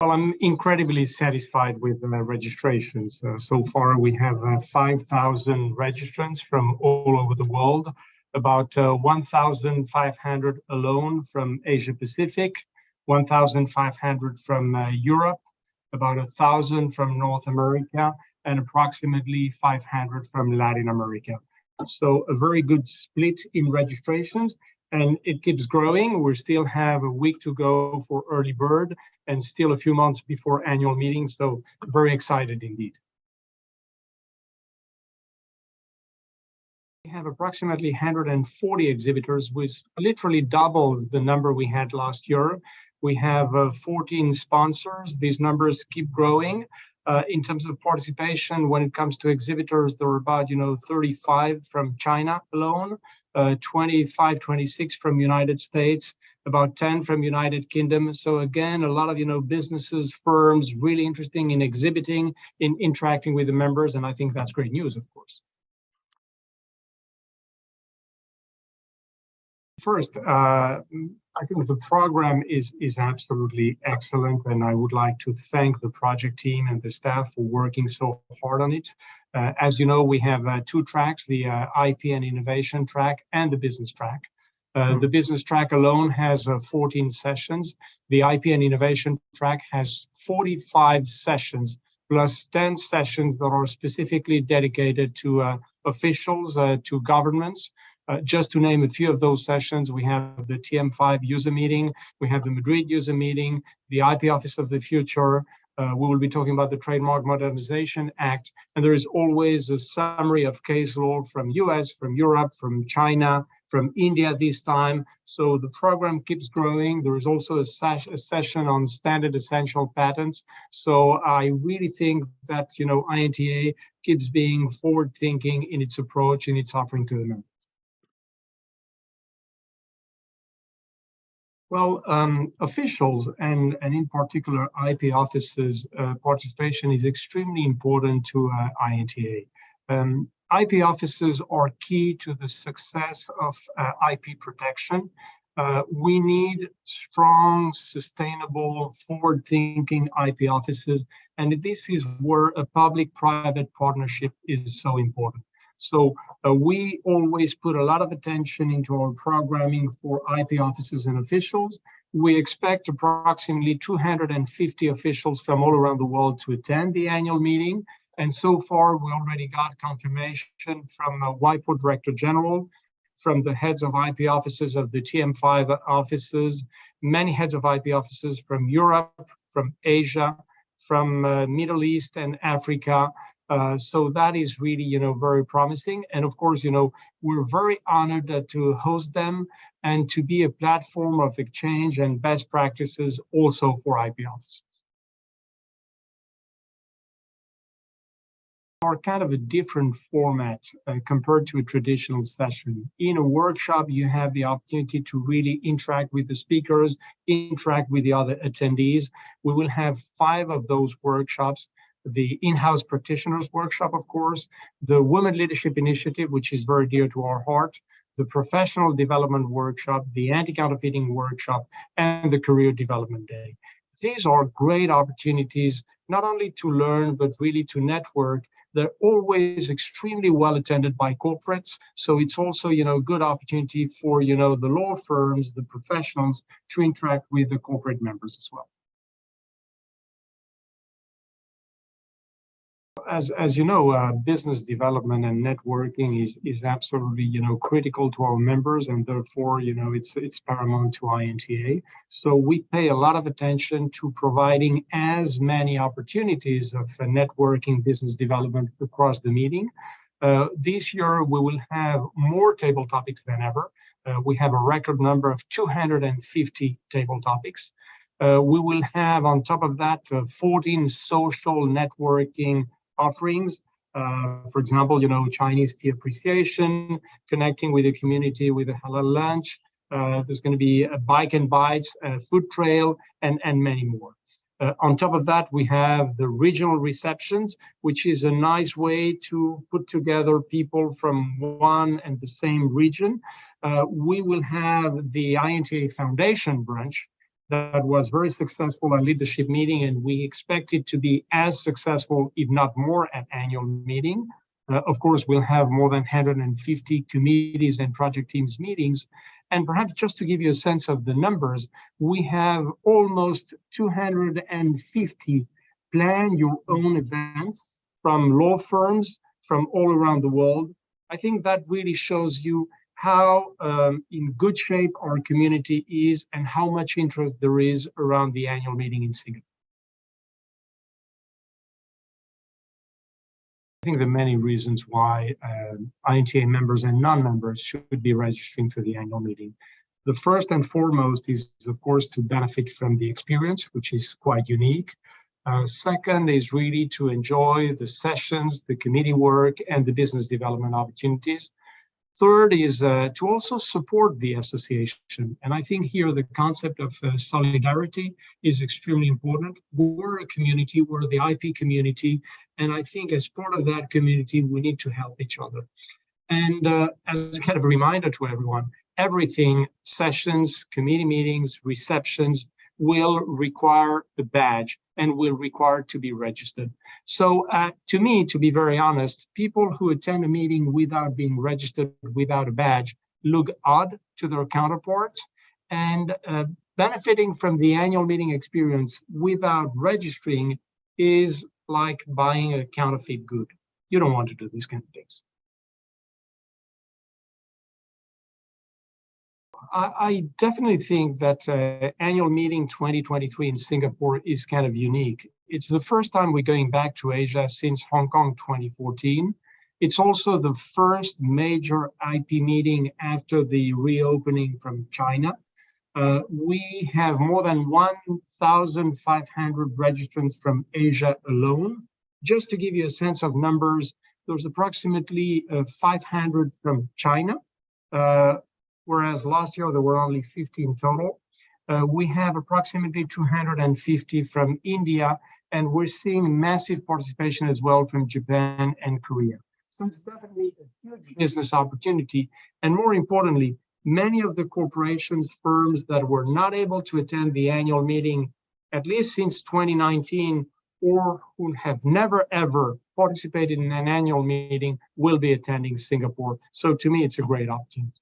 Well, I'm incredibly satisfied with the registrations. So far, we have 5,000 registrants from all over the world, about 1,500 alone from Asia Pacific, 1,500 from Europe, about 1,000 from North America, and approximately 500 from Latin America. So a very good split in registrations, and it keeps growing. We still have a week to go for early bird and still a few months before annual meeting. So very excited indeed. We have approximately 140 exhibitors, which literally doubles the number we had last year. We have 14 sponsors. These numbers keep growing. In terms of participation, when it comes to exhibitors, there are about 35 from China alone, 25, 26 from United States, about 10 from United Kingdom. So again, a lot of businesses, firms, really interesting in exhibiting, in interacting with the members, and I think that's great news, of course. First, I think the program is absolutely excellent, and I would like to thank the project team and the staff for working so hard on it. As you know, we have two tracks, the IP and innovation track and the business track. The business track alone has 14 sessions. The IP and innovation track has 45 sessions, plus 10 sessions that are specifically dedicated to officials, to governments. Just to name a few of those sessions, we have the TM5 user meeting, we have the Madrid user meeting, the IP Office of the Future. We will be talking about the Trademark Modernization Act, and there is always a summary of case law from US, from Europe, from China, from India this time. So the program keeps growing. There is also a session on standard essential patents. So I really think that INTA keeps being forward-thinking in its approach, in its offering to the members. Well, officials and in particular IP offices participation is extremely important to INTA. IP offices are key to the success of IP protection. We need strong, sustainable, forward-thinking IP offices, and this is where a public-private partnership is so important. So we always put a lot of attention into our programming for IP offices and officials. We expect approximately 250 officials from all around the world to attend the annual meeting. And so far, we already got confirmation from WIPO Director General, from the heads of IP offices of the TM5 offices, many heads of IP offices from Europe, from Asia, from Middle East and Africa. So that is really, very promising. And of course, we're very honored to host them and to be a platform of exchange and best practices also for IP offices. Are kind of a different format compared to a traditional session. In a workshop, you have the opportunity to really interact with the speakers, interact with the other attendees. We will have 5 of those workshops. The in-house practitioners workshop, of course, the Women Leadership Initiative, which is very dear to our heart, the professional development workshop, the anti-counterfeiting workshop, and the career development day. These are great opportunities, not only to learn, but really to network. They're always extremely well attended by corporates. So it's also, a good opportunity for, the law firms, the professionals to interact with the corporate members as well. As you know, business development and networking is absolutely, critical to our members, and therefore, it's paramount to INTA. So we pay a lot of attention to providing as many opportunities of networking business development across the meeting. This year, we will have more table topics than ever. We have a record number of 250 table topics. We will have, on top of that, 14 social networking offerings. For example, Chinese tea appreciation, connecting with the community with a halal lunch. There's going to be a bike and bites, food trail, and many more. On top of that, we have the regional receptions, which is a nice way to put together people from one and the same region. We will have the INTA Foundation brunch. that was very successful at leadership meeting, and we expect it to be as successful, if not more, at annual meeting. Of course, we'll have more than 150 committees and project teams meetings. And perhaps just to give you a sense of the numbers, we have almost 250 plan your own events from law firms from all around the world. I think that really shows you how in good shape our community is and how much interest there is around the annual meeting in Singapore. I think there are many reasons why INTA members and non-members should be registering for the annual meeting. The first and foremost is, of course, to benefit from the experience, which is quite unique. Second is really to enjoy the sessions, the committee work, and the business development opportunities. Third is to also support the association. And I think here the concept of solidarity is extremely important. We're a community, we're the IP community, and I think as part of that community, we need to help each other. And as kind of a reminder to everyone, everything, sessions, committee meetings, receptions, will require a badge and will require to be registered. So to me, to be very honest, people who attend a meeting without being registered, without a badge, look odd to their counterparts. And benefiting from the annual meeting experience without registering is like buying a counterfeit good. You don't want to do these kind of things. I definitely think that annual meeting 2023 in Singapore is kind of unique. It's the first time we're going back to Asia since Hong Kong 2014. It's also the first major IP meeting after the reopening from China. We have more than 1,500 registrants from Asia alone. Just to give you a sense of numbers, there's approximately 500 from China. Whereas last year there were only 50 in total. We have approximately 250 from India, and we're seeing massive participation as well from Japan and Korea. So it's definitely a huge business opportunity. And more importantly, many of the corporations, firms that were not able to attend the annual meeting, at least since 2019, or who have never ever participated in an annual meeting, will be attending Singapore. So to me, it's a great opportunity.